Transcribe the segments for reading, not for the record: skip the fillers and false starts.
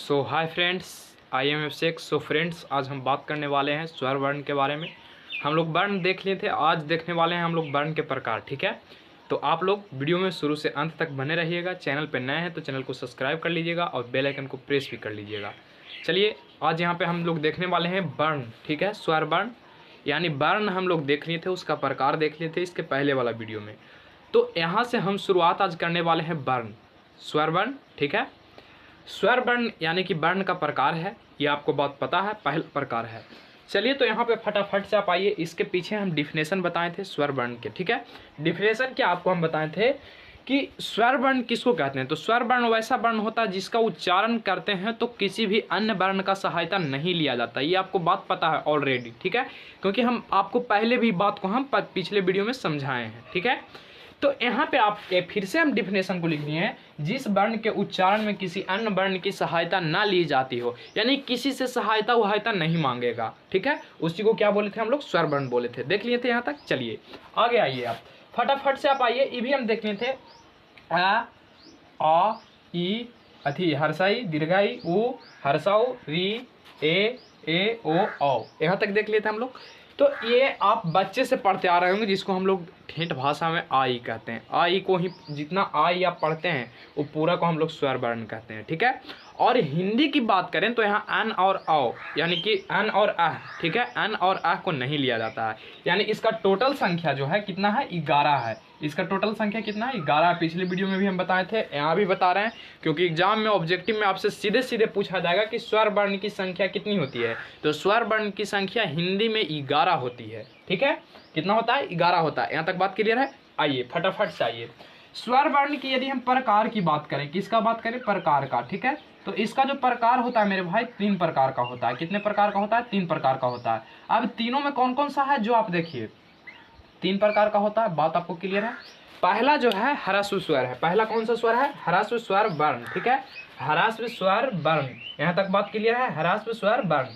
So hi friends, I am Abhishek. So friends, आज हम बात करने वाले हैं स्वर वर्ण के बारे में। हम लोग वर्ण देख लिए थे, आज देखने वाले हैं हम लोग वर्ण के प्रकार। ठीक है, तो आप लोग वीडियो में शुरू से अंत तक बने रहिएगा। चैनल पर नए हैं तो चैनल को सब्सक्राइब कर लीजिएगा और बेल आइकन को प्रेस भी कर लीजिएगा। चलिए, आज यहाँ पे हम लोग देखने वाले हैं वर्ण। ठीक है, स्वर वर्ण यानी वर्ण हम लोग देख लिए थे, उसका प्रकार देख लिए थे इसके पहले वाला वीडियो में। तो यहाँ से हम शुरुआत आज करने वाले हैं वर्ण, स्वर वर्ण। ठीक है, स्वर वर्ण यानी कि वर्ण का प्रकार है, ये आपको बहुत पता है, पहला प्रकार है। चलिए, तो यहाँ पे फटाफट से आप आइए। इसके पीछे हम डिफिनेशन बताए थे स्वर वर्ण के। ठीक है, डिफिनेशन क्या आपको हम बताए थे कि स्वर वर्ण किसको कहते हैं। तो स्वर वर्ण वैसा वर्ण होता है जिसका उच्चारण करते हैं तो किसी भी अन्य वर्ण का सहायता नहीं लिया जाता। ये आपको बात पता है ऑलरेडी। ठीक है, क्योंकि हम आपको पहले भी बात को हम पिछले वीडियो में समझाए हैं। ठीक है, तो यहाँ पे आप फिर से हम डिफिनेशन को लिख दिए हैं, जिस वर्ण के उच्चारण में किसी अन्य वर्ण की सहायता ना ली जाती हो, यानी किसी से सहायता नहीं मांगेगा। ठीक है, उसी को क्या बोले थे हम लोग, स्वर वर्ण बोले थे। देख लिए थे यहाँ तक। चलिए आगे आइए, आप फटाफट से आप आइए। ये भी हम देख लिए थे, आ ई अथी हर्षाई दीर्घाई उ हर्षाऊ री ए ओ औ, यहाँ तक देख लिए थे हम लोग। तो ये आप बच्चे से पढ़ते आ रहे होंगे, जिसको हम लोग ठेठ भाषा में आई कहते हैं। आई को ही जितना आई आप पढ़ते हैं वो पूरा को हम लोग स्वर वर्ण कहते हैं। ठीक है, और हिंदी की बात करें तो यहाँ अन और औ यानी कि अन और अह। ठीक है, अन और अह को नहीं लिया जाता है, यानी इसका टोटल संख्या जो है कितना है, 11 है। इसका टोटल संख्या कितना है, 11। पिछले वीडियो में भी हम बताए थे, यहाँ भी बता रहे हैं, क्योंकि एग्जाम में ऑब्जेक्टिव में आपसे सीधे सीधे पूछा जाएगा कि स्वर वर्ण की संख्या कितनी होती है। तो स्वर वर्ण की संख्या हिंदी में 11 होती है। ठीक है, कितना होता है, 11 होता है। यहाँ तक बात क्लियर है। आइए फटाफट से आइए, स्वर वर्ण की यदि हम प्रकार की बात करें, किसका बात करें, प्रकार का। ठीक है, तो इसका जो प्रकार होता है मेरे भाई, 3 प्रकार का होता है। कितने प्रकार का होता है, 3 प्रकार का होता है। अब तीनों में कौन कौन सा है जो आप देखिए, 3 प्रकार का होता है। बात आपको क्लियर है। पहला जो है ह्रस्व स्वर है। पहला कौन सा स्वर है, ह्रस्व स्वर वर्ण। ठीक है, ह्रस्व स्वर वर्ण, यहाँ तक बात क्लियर है। ह्रस्व स्वर वर्ण,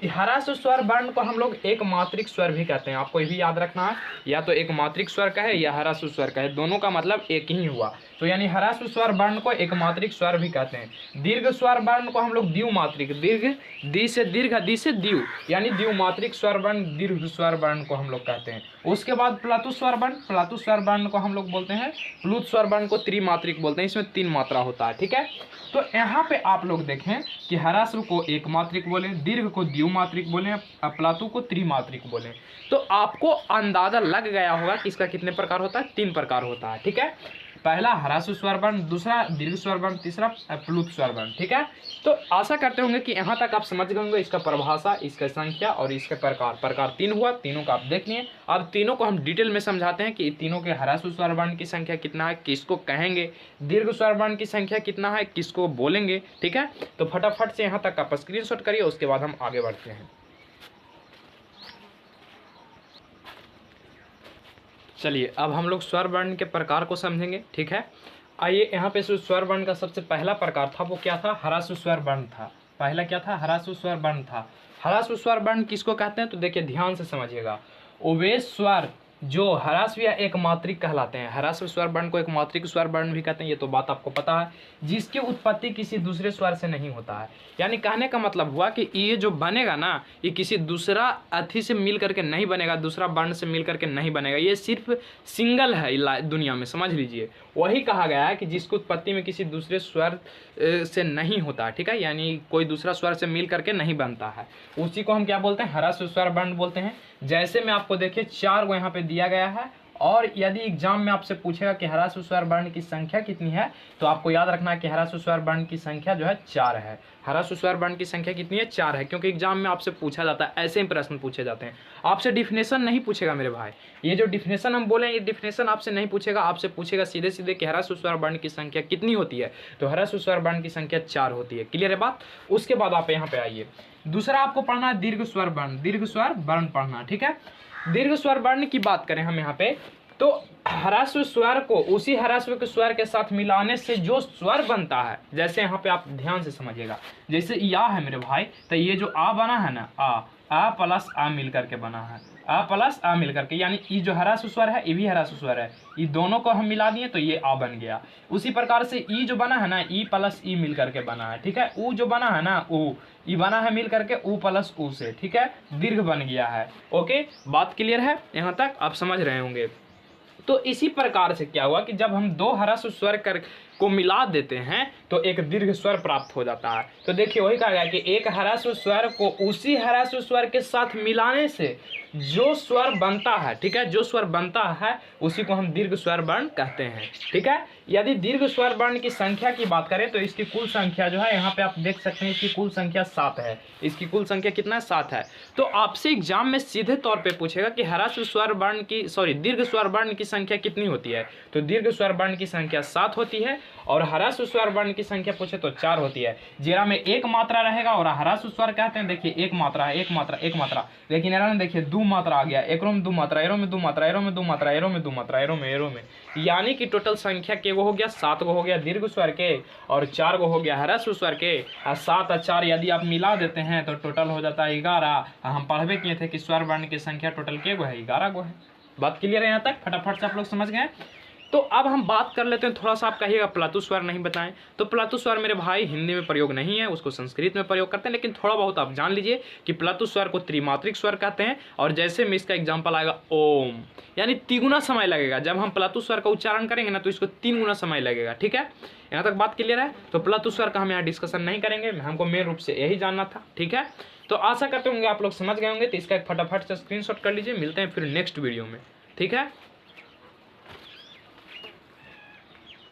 ह्रस्व स्वर वर्ण को हम लोग एक मात्रिक स्वर भी कहते हैं। आपको ये भी याद रखना है, या तो एक मात्रिक स्वर कहे या ह्रस्व स्वर कहे, दोनों का मतलब एक ही हुआ। तो यानी ह्रस्व स्वर वर्ण को एक मात्रिक स्वर भी कहते हैं। दीर्घ स्वर वर्ण को हम लोग द्विमात्रिक, दीर्घ दी से दीर्घ, दी से द्यू, यानी द्विमात्रिक स्वर वर्ण, दीर्घ स्वर वर्ण को हम लोग कहते हैं। उसके बाद प्लुत स्वर वर्ण, प्लुत स्वर वर्ण को हम लोग बोलते हैं, प्लुत स्वर वर्ण को त्रिमात्रिक बोलते हैं। इसमें 3 मात्रा होता है। ठीक है, तो यहाँ पे आप लोग देखें कि ह्रस्व को एक मात्रिक बोले, दीर्घ को द्विमात्रिक बोले, प्लुत को त्रिमात्रिक बोले। तो आपको अंदाजा लग गया होगा कि इसका कितने प्रकार होता है, 3 प्रकार होता है। ठीक है, पहला ह्रस्व स्वर वर्ण, दूसरा दीर्घ स्वर वर्ण, तीसरा प्लुत स्वर वर्ण। ठीक है, तो आशा करते होंगे कि यहाँ तक आप समझ गए होंगे इसका परिभाषा, इसका संख्या और इसके प्रकार। प्रकार 3 हुआ, तीनों का आप देख लिए। अब तीनों को हम डिटेल में समझाते हैं कि तीनों के ह्रस्व स्वर वर्ण की संख्या कितना है, किसको कहेंगे, दीर्घ स्वर वर्ण की संख्या कितना है, किसको बोलेंगे। ठीक है, तो फटाफट से यहाँ तक आप स्क्रीनशॉट करिए, उसके बाद हम आगे बढ़ते हैं। चलिए, अब हम लोग स्वर वर्ण के प्रकार को समझेंगे। ठीक है, आइए यहाँ पे स्वर वर्ण का सबसे पहला प्रकार था, वो क्या था, ह्रस्व स्वर वर्ण था। पहला क्या था, ह्रस्व स्वर वर्ण था। ह्रस्व स्वर वर्ण किसको कहते हैं, तो देखिए ध्यान से समझिएगा। वे स्वर जो ह्रस्व या एक मात्रिक कहलाते हैं। ह्रस्व स्वर वर्ण को एक मात्रिक स्वर वर्ण भी कहते हैं, ये तो बात आपको पता है, जिसकी उत्पत्ति किसी दूसरे स्वर से नहीं होता है। यानी कहने का मतलब हुआ कि ये जो बनेगा ना, ये किसी दूसरा अथी से मिल करके नहीं बनेगा, दूसरा वर्ण से मिल करके नहीं बनेगा। ये सिर्फ सिंगल है दुनिया में, समझ लीजिए। वही कहा गया है कि जिसकी उत्पत्ति में किसी दूसरे स्वर से नहीं होता। ठीक है, यानी कोई दूसरा स्वर से मिल करके नहीं बनता है, उसी को हम क्या बोलते हैं, ह्रस्व स्वर वर्ण बोलते हैं। जैसे मैं आपको देखिए 4 को यहाँ पे दिया गया है, और यदि एग्जाम में आपसे पूछेगा कि ह्रस्व स्वर वर्ण की संख्या कितनी है, तो आपको याद रखना है कि ह्रस्व स्वर वर्ण की संख्या जो है 4 है। ह्रस्व स्वर वर्ण की संख्या कितनी है, 4 है, क्योंकि एग्जाम में आपसे पूछा जाता है, ऐसे ही प्रश्न पूछे जाते हैं। आपसे डिफिनेशन नहीं पूछेगा मेरे भाई, ये जो डिफिनेशन हम बोले, ये डिफिनेशन आपसे नहीं पूछेगा, आपसे पूछेगा सीधे सीधे कि ह्रस्व स्वर वर्ण की संख्या कितनी होती है। तो ह्रस्व स्वर वर्ण की संख्या 4 होती है। क्लियर है बात। उसके बाद आप यहाँ पे आइए, दूसरा आपको पढ़ना है दीर्घ स्वर वर्ण। दीर्घ स्वर वर्ण पढ़ना। ठीक है, दीर्घ स्वर वर्ण की बात करें हम यहाँ पे, तो ह्रस्व स्वर को उसी ह्रस्व के स्वर के साथ मिलाने से जो स्वर बनता है, जैसे यहाँ पे आप ध्यान से समझिएगा, जैसे या है मेरे भाई, तो ये जो आ बना है ना, आ, आ प्लस आ मिल करके बना है, आ प्लस आ मिल करके, यानी ई जो ह्रस्व स्वर है ये भी ह्रस्व स्वर है, ये दोनों को हम मिला दिए तो ये आ बन गया। उसी प्रकार से ई जो बना है ना, ई प्लस ई मिल करके बना है, ठीक है। ऊ जो बना है ना, ऊ, ई बना है मिल करके ऊ प्लस ऊ से, ठीक है, दीर्घ बन गया है। ओके, बात क्लियर है, यहाँ तक आप समझ रहे होंगे। तो इसी प्रकार से क्या हुआ कि जब हम दो ह्रस्व स्वर को मिला देते हैं तो एक दीर्घ स्वर प्राप्त हो जाता है। तो देखिए वही कहा गया कि एक ह्रस्व स्वर को उसी ह्रस्व स्वर के साथ मिलाने से जो स्वर बनता है, ठीक है, जो स्वर बनता है उसी को हम दीर्घ स्वर वर्ण कहते हैं, ठीक है। यदि दीर्घ स्वर वर्ण की संख्या की बात करें तो इसकी कुल संख्या जो है यहाँ पे आप देख सकते हैं, इसकी कुल संख्या 7 है। इसकी कुल संख्या कितना है? 7 है। तो आपसे एग्जाम में सीधे तौर पे पूछेगा कि ह्रस्व स्वर वर्ण की दीर्घ स्वर वर्ण की संख्या कितनी होती है, तो दीर्घ स्वर वर्ण की संख्या 7 होती है, और ह्रस्व स्वर वर्ण की संख्या पूछे तो 4 होती है। जीरा में एक मात्रा रहेगा और ह्रस्व स्वर कहते हैं, देखिए एक मात्रा है, एक मात्रा, एक मात्रा, लेकिन एरो में देखिए 2 मात्रा आ गया, एकरो में 2 मात्रा, एरो में 2 मात्रा, एरो में 2 मात्रा, एरो में 2 मात्रा, एरो में, यानी कि टोटल संख्या के वो हो गया 7 गो हो गया दीर्घ स्वर के और 4 गो हो गया ह्रस्व स्वर के। 7 और 4 यदि आप मिला देते हैं तो टोटल हो जाता है 11। हम पढ़वे किए थे कि स्वर वर्ण की संख्या टोटल के गो है? 11 गो है। बात क्लियर है यहाँ तक? फटाफट से आप लोग समझ गए। तो अब हम बात कर लेते हैं, थोड़ा सा आप कहिएगा प्लातु स्वर नहीं बताएं, तो प्लातु स्वर मेरे भाई हिंदी में प्रयोग नहीं है, उसको संस्कृत में प्रयोग करते हैं, लेकिन थोड़ा बहुत आप जान लीजिए कि प्लातु स्वर को त्रिमात्रिक स्वर कहते हैं। और जैसे में इसका एग्जाम्पल आएगा ओम, यानी 3 गुना समय लगेगा। जब हम प्लातु स्वर का उच्चारण करेंगे ना तो इसको 3 गुना समय लगेगा, ठीक है। यहाँ तक बात क्लियर है। तो प्लातु स्वर का हम यहाँ डिस्कशन नहीं करेंगे, हमको मेन रूप से यही जानना था, ठीक है। तो आशा करते होंगे आप लोग समझ गए होंगे। तो इसका एक फटाफट से स्क्रीनशॉट कर लीजिए। मिलते हैं फिर नेक्स्ट वीडियो में, ठीक है।